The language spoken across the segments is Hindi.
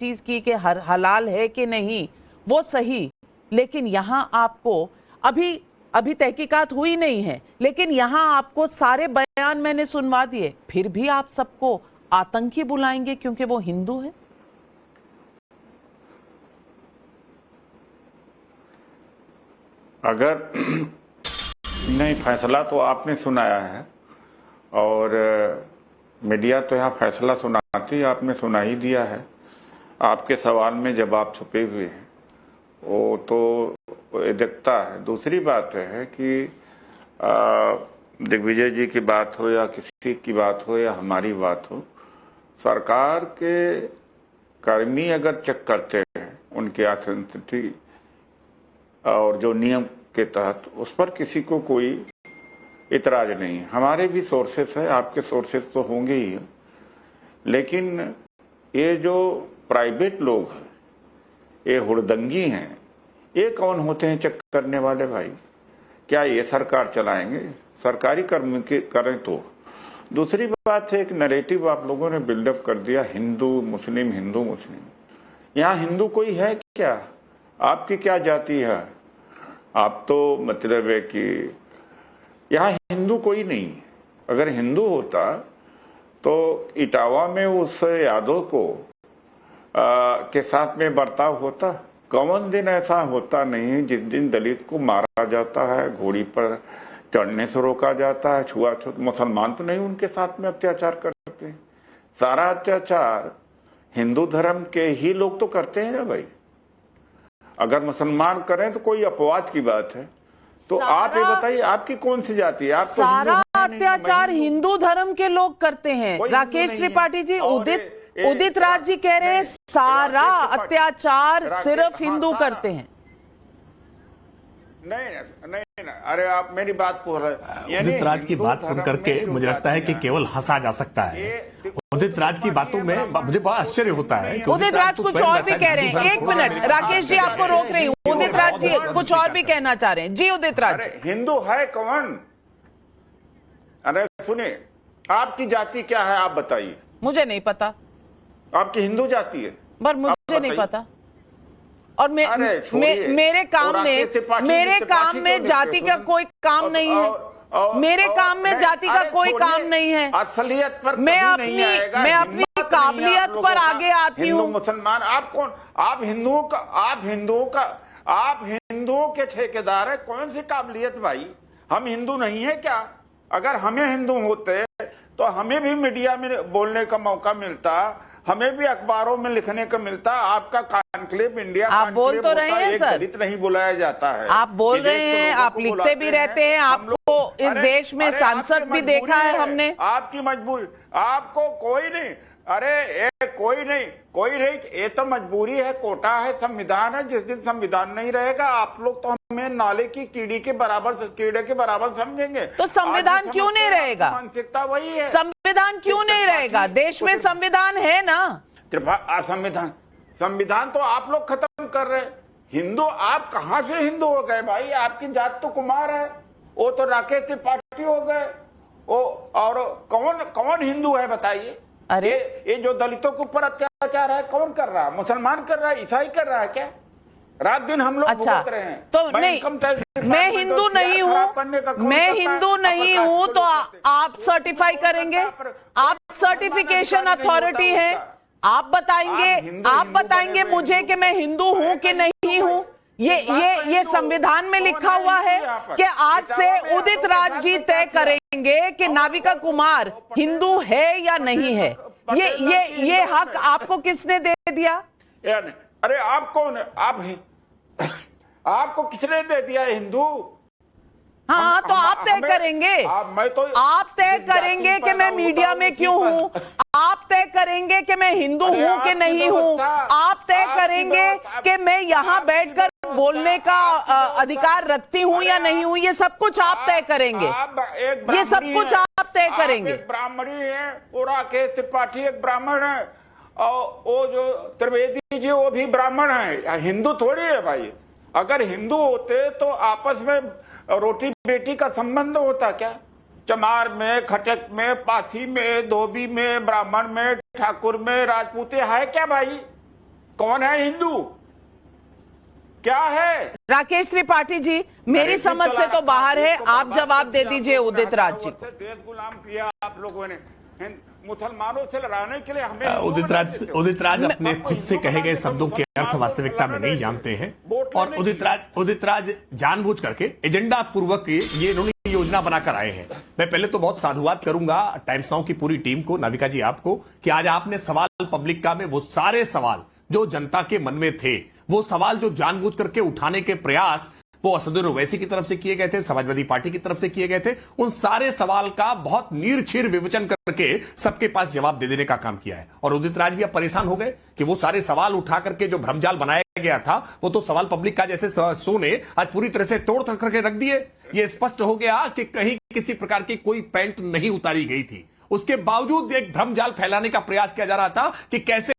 चीज की कि हलाल है कि नहीं, वो सही, लेकिन यहां आपको अभी तहकीकात हुई नहीं है, लेकिन यहां आपको सारे बयान मैंने सुनवा दिए, फिर भी आप सबको आतंकी बुलाएंगे क्योंकि वो हिंदू है। अगर नहीं, फैसला तो आपने सुनाया है और मीडिया तो यहाँ फैसला सुनाती, आपने सुना ही दिया है। आपके सवाल में जवाब छुपे हुए हैं, वो तो दिखता है। दूसरी बात है कि दिग्विजय जी की बात हो या किसी की बात हो या हमारी बात हो, सरकार के कर्मी अगर चेक करते हैं उनकी ऑथेंटिसिटी और जो नियम के तहत, उस पर किसी को कोई इतराज नहीं है। हमारे भी सोर्सेस है, आपके सोर्सेस तो होंगे ही, लेकिन ये जो प्राइवेट लोग हैं, ये हुड़दंगी हैं, ये कौन होते हैं चेक करने वाले भाई? क्या ये सरकार चलाएंगे? सरकारी कर्म के करें तो। दूसरी बात है, एक नैरेटिव आप लोगों ने बिल्डअप कर दिया, हिंदू मुस्लिम हिंदू मुस्लिम। यहाँ हिंदू कोई है क्या? आपकी क्या जाति है? आप तो मतलब है कि यहाँ हिंदू कोई नहीं। अगर हिंदू होता तो इटावा में उस यादव को के साथ में बर्ताव होता। कौन दिन ऐसा होता नहीं जिस दिन दलित को मारा जाता है, घोड़ी पर चढ़ने से रोका जाता है, छुआछूत। मुसलमान तो नहीं उनके साथ में अत्याचार करते। सारा अत्याचार हिंदू धर्म के ही लोग तो करते हैं ना भाई। अगर मुसलमान करें तो कोई अपवाद की बात है। तो आप ये बताइए, आपकी कौन सी जाति है? आप तो सारा अत्याचार हिंदू धर्म के लोग करते हैं। राकेश त्रिपाठी जी, उदित राज जी कह रहे हैं सारा अत्याचार सिर्फ हिंदू करते हैं। नहीं, अरे आप मेरी बात पूछ रहे हैं। उदित राज की बात सुन करके मुझे लगता है कि केवल हंसा जा सकता है। उदित राज की बातों में मुझे बड़ा आश्चर्य होता है। उदित राज कुछ और भी कह रहे हैं। एक मिनट राकेश जी, आपको रोक रही हूँ। उदित राज जी कुछ और भी कहना चाह रहे हैं। जी उदित राज। हिंदू है कौन? अरे सुनिए, आपकी जाति क्या है आप बताइए। मुझे नहीं पता। आपकी हिंदू जाति है? पर मुझे नहीं पता। और मेरे काम में जाति का कोई काम नहीं है। मेरे काम में जाति का कोई काम नहीं है। असलियत पर मैं अपनी काबिलियत पर आगे आती हूँ। मुसलमान आप कौन? आप हिंदुओं के ठेकेदार है। कौन सी काबिलियत भाई? हम हिंदू नहीं है क्या? अगर हमें हिंदू होते तो हमें भी मीडिया में बोलने का मौका मिलता, हमें भी अखबारों में लिखने का मिलता। आपका कॉन्क्लेव इंडिया आप बोल तो रहे हैं सर, दलित नहीं बुलाया जाता है। आप बोल रहे हैं, आप लिखते भी रहते हैं। आपको इस देश में सांसद भी देखा है हमने। आपकी मजबूरी, आपको कोई नहीं, अरे कोई नहीं, ये तो मजबूरी है, कोटा है, संविधान है। जिस दिन संविधान नहीं रहेगा आप लोग तो हमें नाले की कीड़े के बराबर समझेंगे। तो संविधान क्यों नहीं रहेगा? मानसिकता वही है। संविधान क्यों नहीं रहेगा? देश में संविधान है ना। संविधान तो आप लोग खत्म कर रहे हैं। हिंदू आप कहां से हिंदू हो गए भाई? आपकी जात तो कुमार है, वो तो राकेश त्रिपाठी हो गए। और कौन हिंदू है बताइए? अरे ये जो दलितों के ऊपर अत्याचार है कौन कर रहा है? मुसलमान कर रहा है? ईसाई कर रहा है क्या? रात दिन हम लोग भुगत रहे हैं। तो नहीं, मैं हिंदू नहीं हूँ तो आप सर्टिफाई करेंगे? आप सर्टिफिकेशन अथॉरिटी है, आप बताएंगे मुझे कि मैं हिंदू हूँ कि नहीं हूँ? ये संविधान में लिखा हुआ है कि आज से उदित राज जी तय करेंगे कि नाविका कुमार हिंदू है या नहीं है। ये हक आपको किसने दे दिया? अरे आप कौन है? आपको किसने दे दिया हिंदू? हाँ, तो आप तय करेंगे। आप तय करेंगे कि मैं मीडिया में क्यों हूँ। आप तय करेंगे कि मैं हिंदू हूँ कि नहीं हूँ। आप तय करेंगे कि मैं यहाँ बैठकर बोलने का अधिकार रखती हूँ या नहीं हूँ। ये सब कुछ आप तय करेंगे। ये सब कुछ आप तय करेंगे। ब्राह्मणी है, वो राकेश त्रिपाठी एक ब्राह्मण है, और वो जो त्रिवेदी जी वो भी ब्राह्मण है। हिंदू थोड़ी है भाई। अगर हिंदू होते तो आपस में रोटी बेटी का संबंध होता क्या? चमार में, खटक में, पासी में, धोबी में, ब्राह्मण में, ठाकुर में, राजपूते है क्या भाई? कौन है हिंदू? क्या है? राकेश त्रिपाठी जी, मेरी समझ से तो बाहर है, आप जवाब दे दीजिए उदित राज जी को। देश गुलाम किया आप लोगों ने, मुसलमानों से लड़ाने के लिए हमें। उदित राज अपने खुद से कहे गए शब्दों के अर्थ वास्तविकता में नहीं जानते हैं, और उदित राज जानबूझ करके एजेंडा पूर्वक ये इन्होंने योजना बनाकर आए हैं। मैं पहले तो बहुत साधुवाद करूंगा टाइम्स नाउ की पूरी टीम को, नाविका जी आपको, कि आज आपने सवाल पब्लिक का में वो सारे सवाल जो जनता के मन में थे, वो सवाल जो जानबूझ करके उठाने के प्रयास वो असदुद्दीन ओवैसी की तरफ से किए गए थे, समाजवादी पार्टी की तरफ से किए गए थे, उन सारे सवाल का बहुत नीरछीर विवेचन करके सबके पास जवाब दे देने का काम किया है। और उदित राज भी अब परेशान हो गए कि वो सारे सवाल उठा करके जो भ्रमजाल बनाया गया था, वो तो सवाल पब्लिक का जैसे सो ने आज पूरी तरह से तोड़ करके रख दिए। ये स्पष्ट हो गया कि कहीं किसी प्रकार की कोई पैंट नहीं उतारी गई थी, उसके बावजूद एक भ्रमजाल फैलाने का प्रयास किया जा रहा था कि कैसे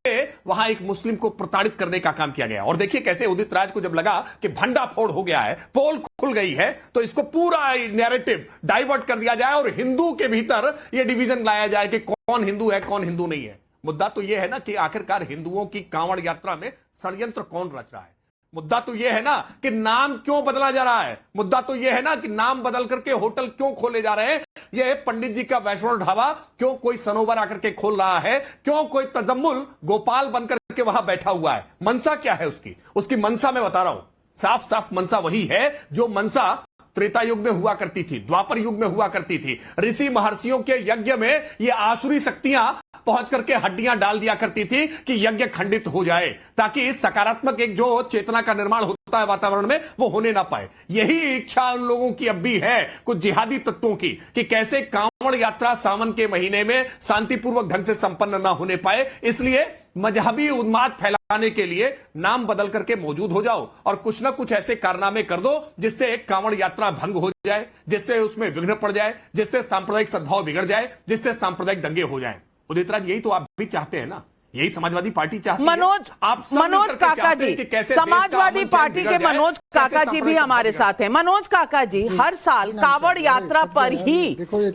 वहां एक मुस्लिम को प्रताड़ित करने का काम किया गया। और देखिए कैसे उदित राज को जब लगा कि भंडाफोड़ हो गया है, पोल खुल गई है, तो इसको पूरा नैरेटिव डाइवर्ट कर दिया जाए और हिंदू के भीतर यह डिवीजन लाया जाए कि कौन हिंदू है कौन हिंदू नहीं है। मुद्दा तो यह है ना कि आखिरकार हिंदुओं की कांवड़ यात्रा में षड्यंत्र कौन रच रहा है। मुद्दा तो यह है ना कि नाम क्यों बदला जा रहा है। मुद्दा तो यह है ना कि नाम बदल करके होटल क्यों खोले जा रहे हैं। यह पंडित जी का वैष्णव ढाबा क्यों कोई सनोवर आकर के खोल रहा है, क्यों कोई तजम्मुल गोपाल बनकर के वहां बैठा हुआ है। मनसा क्या है उसकी मंशा मैं बता रहा हूं, साफ साफ मंशा वही है जो मंशा त्रेता युग में हुआ करती थी, द्वापर युग में हुआ करती थी। ऋषि महर्षियों के यज्ञ में ये आसुरी शक्तियां पहुंच करके हड्डियां डाल दिया करती थी कि यज्ञ खंडित हो जाए, ताकि सकारात्मक एक जो चेतना का निर्माण होता है वातावरण में वो होने ना पाए। यही इच्छा उन लोगों की अब भी है, कुछ जिहादी तत्वों की, कि कैसे कांवड़ यात्रा सावन के महीने में शांतिपूर्वक ढंग से संपन्न ना होने पाए। इसलिए मजहबी उन्माद फैलाने के लिए नाम बदल करके मौजूद हो जाओ और कुछ ना कुछ ऐसे कारनामे कर दो जिससे एक कांवड़ यात्रा भंग हो जाए, जिससे उसमें विघ्न पड़ जाए, जिससे सांप्रदायिक सद्भाव बिगड़ जाए, जिससे सांप्रदायिक दंगे हो जाए। उदित राज, यही तो आप भी चाहते हैं ना, यही समाजवादी पार्टी चाहती है। मनोज काका जी, समाजवादी पार्टी के मनोज काका जी भी हमारे साथ हैं। मनोज काका जी, हर साल कांवड़ यात्रा पर ही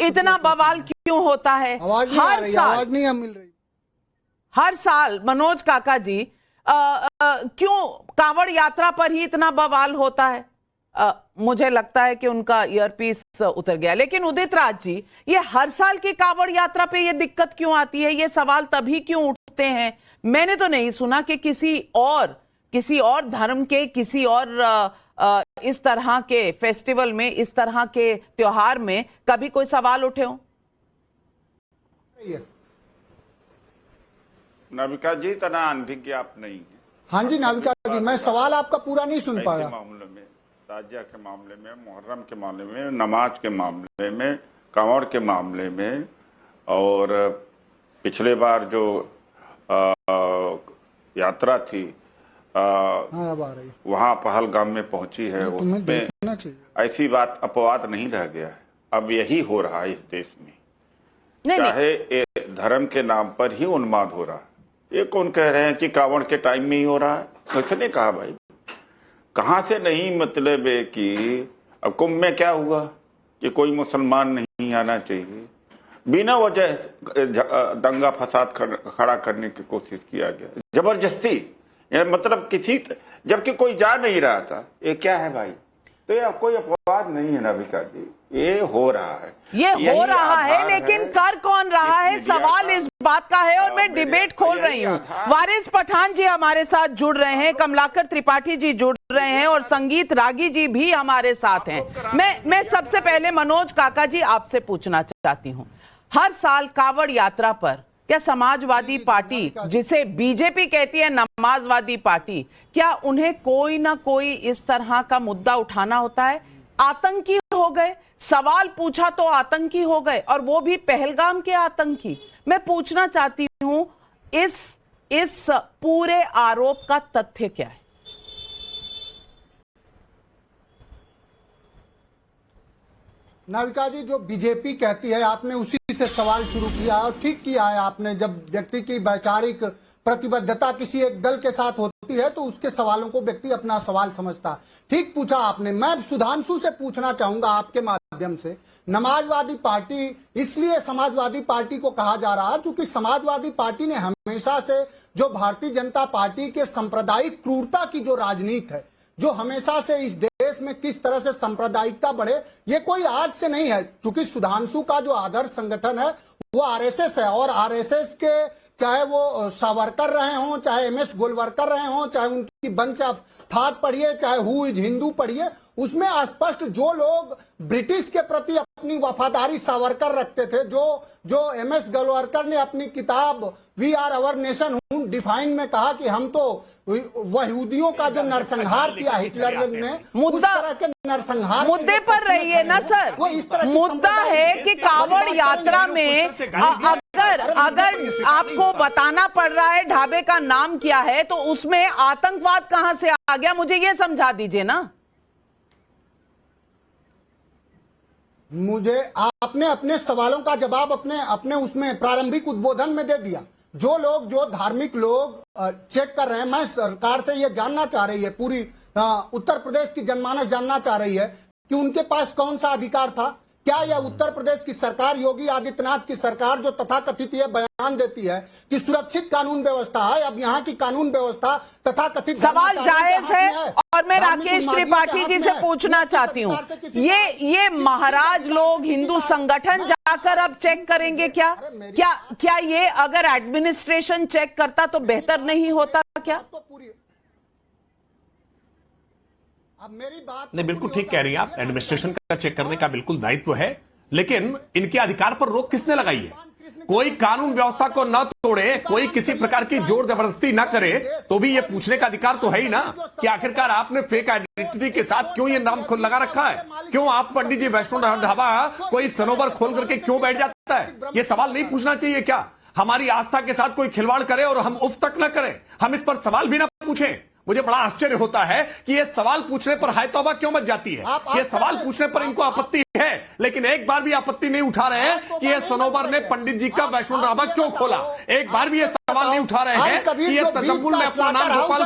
इतना बवाल क्यों होता है? आवाज नहीं मिल रही। हर साल मनोज काका जी क्यों कांवड़ यात्रा पर ही इतना बवाल होता है? मुझे लगता है कि उनका ईयरपीस उतर गया। लेकिन उदित राज जी, ये हर साल की कांवड़ यात्रा पे ये दिक्कत क्यों आती है? ये सवाल तभी क्यों उठते हैं? मैंने तो नहीं सुना कि किसी और धर्म के किसी और इस तरह के फेस्टिवल में, इस तरह के त्योहार में कभी कोई सवाल उठे हो। नाविका जी, तना अनभिज्ञ आप नहीं है। हाँ जी नाविका जी, मैं सवाल आपका पूरा नहीं सुन पाया। मामले में, ताजिया के मामले में, मुहर्रम के मामले में, नमाज के मामले में, कांवड़ के मामले में, और पिछले बार जो यात्रा थी वहां पहलगाम में पहुंची है, उसमें ऐसी बात अपवाद नहीं रह गया है। अब यही हो रहा है इस देश में, चाहे धर्म के नाम पर ही उन्माद हो रहा है। ये कौन कह रहे हैं कि कांवड़ के टाइम में ही हो रहा है? किसने कहा भाई? कहां से नहीं, मतलब है कि अब कुंभ में क्या हुआ कि कोई मुसलमान नहीं आना चाहिए, बिना वजह दंगा फसाद खड़ा करने की कोशिश किया गया, जबरदस्ती, मतलब किसी, जबकि कोई जा नहीं रहा था। ये क्या है भाई? तो ये कोई अपवाद नहीं है नाविका जी, ये हो रहा है, ये हो रहा है, लेकिन कर कौन रहा है? सवाल इस बात का है। और मैं डिबेट खोल रही हूँ। वारिस पठान जी हमारे साथ जुड़ रहे हैं, कमलाकर त्रिपाठी जी जुड़ रहे हैं, और संगीत रागी जी भी हमारे साथ हैं। मैं सबसे पहले मनोज काका जी आपसे पूछना चाहती हूँ, हर साल कांवड़ यात्रा पर क्या समाजवादी पार्टी, जिसे बीजेपी कहती है नमाजवादी पार्टी, क्या उन्हें कोई ना कोई इस तरह का मुद्दा उठाना होता है? आतंकी हो गए, सवाल पूछा तो आतंकी हो गए, और वो भी पहलगाम के आतंकी। मैं पूछना चाहती हूं, इस पूरे आरोप का तथ्य क्या है? नाविका जी, जो बीजेपी कहती है, आपने उसी से सवाल शुरू किया और ठीक किया है आपने। जब व्यक्ति की वैचारिक प्रतिबद्धता किसी एक दल के साथ होती है तो उसके सवालों को व्यक्ति अपना सवाल समझता है। ठीक पूछा आपने। मैं सुधांशु से पूछना चाहूंगा आपके माध्यम माध्यम से, समाजवादी पार्टी, इसलिए समाजवादी पार्टी को कहा जा रहा है क्योंकि समाजवादी पार्टी ने हमेशा से जो भारतीय जनता पार्टी के सांप्रदायिक क्रूरता की जो राजनीति है, जो हमेशा से इस देश में किस तरह से सांप्रदायिकता बढ़े, ये कोई आज से नहीं है। क्योंकि सुधांशु का जो आदर्श संगठन है वो आरएसएस है, और आरएसएस के चाहे वो सावरकर रहे हों, चाहे एमएस गोलवरकर रहे हों, चाहे उनकी बंच ऑफ थॉट पढ़िए, चाहे हु इज हिंदू पढ़िए, उसमें स्पष्ट जो लोग ब्रिटिश के प्रति अपनी वफादारी सावरकर रखते थे, जो एमएस गोलवरकर ने अपनी किताब we or our nation define में कहा कि हम तो यहूदियों का जो नरसंहार किया हिटलर ने, उस तरह के नरसंहार मुद्दे पर रहिए ना सर। वो इस तरह मुद्दा है कि कांवड़ यात्रा में अगर आपको बताना पड़ रहा है ढाबे का नाम क्या है, तो उसमें आतंकवाद कहां से आ गया, मुझे ये समझा दीजिए ना। मुझे आपने अपने सवालों का जवाब अपने उसमें प्रारंभिक उद्बोधन में दे दिया। जो लोग, जो धार्मिक लोग चेक कर रहे हैं, मैं सरकार से ये जानना चाह रही है, पूरी उत्तर प्रदेश की जनमानस जानना चाह रही है कि उनके पास कौन सा अधिकार था। क्या यह उत्तर प्रदेश की सरकार, योगी आदित्यनाथ की सरकार, जो तथाकथित ये बयान देती है कि सुरक्षित कानून व्यवस्था है, अब यहाँ की कानून व्यवस्था तथाकथित सवाल जायज है, और मैं राकेश त्रिपाठी जी से पूछना चाहती हूँ, ये महाराज लोग हिंदू संगठन जाकर अब चेक करेंगे क्या ये अगर एडमिनिस्ट्रेशन चेक करता तो बेहतर नहीं होता क्या? अब मेरी बात नहीं, बिल्कुल ठीक कह रही हैं आप, एडमिनिस्ट्रेशन का चेक करने का बिल्कुल दायित्व है, लेकिन इनके अधिकार पर रोक किसने लगाई है? कोई कानून व्यवस्था को न तोड़े, कोई किसी प्रकार की जोर जबरदस्ती न करे, तो भी ये पूछने का अधिकार तो है ही ना कि आखिरकार आपने फेक आइडेंटिटी के साथ क्यों ये नाम खुद लगा रखा है? क्यों आप पंडित जी वैष्णो ढाबा कोई सनोवर खोल करके क्यों बैठ जाता है? ये सवाल नहीं पूछना चाहिए क्या? हमारी आस्था के साथ कोई खिलवाड़ करे और हम उफ तक न करें, हम इस पर सवाल भी ना पूछें। मुझे बड़ा आश्चर्य होता है कि ये सवाल पूछने पर हाय तौबा क्यों मच जाती है। ये सवाल पूछने पर इनको आपत्ति है, लेकिन एक बार भी आपत्ति नहीं उठा रहे हैं कि ये सनोवर ने पंडित जी का वैष्णो ढाबा क्यों खोला। एक बार भी ये सवाल नहीं उठा रहे हैं कि ये तजम्मुल में अपना नाम गोपाल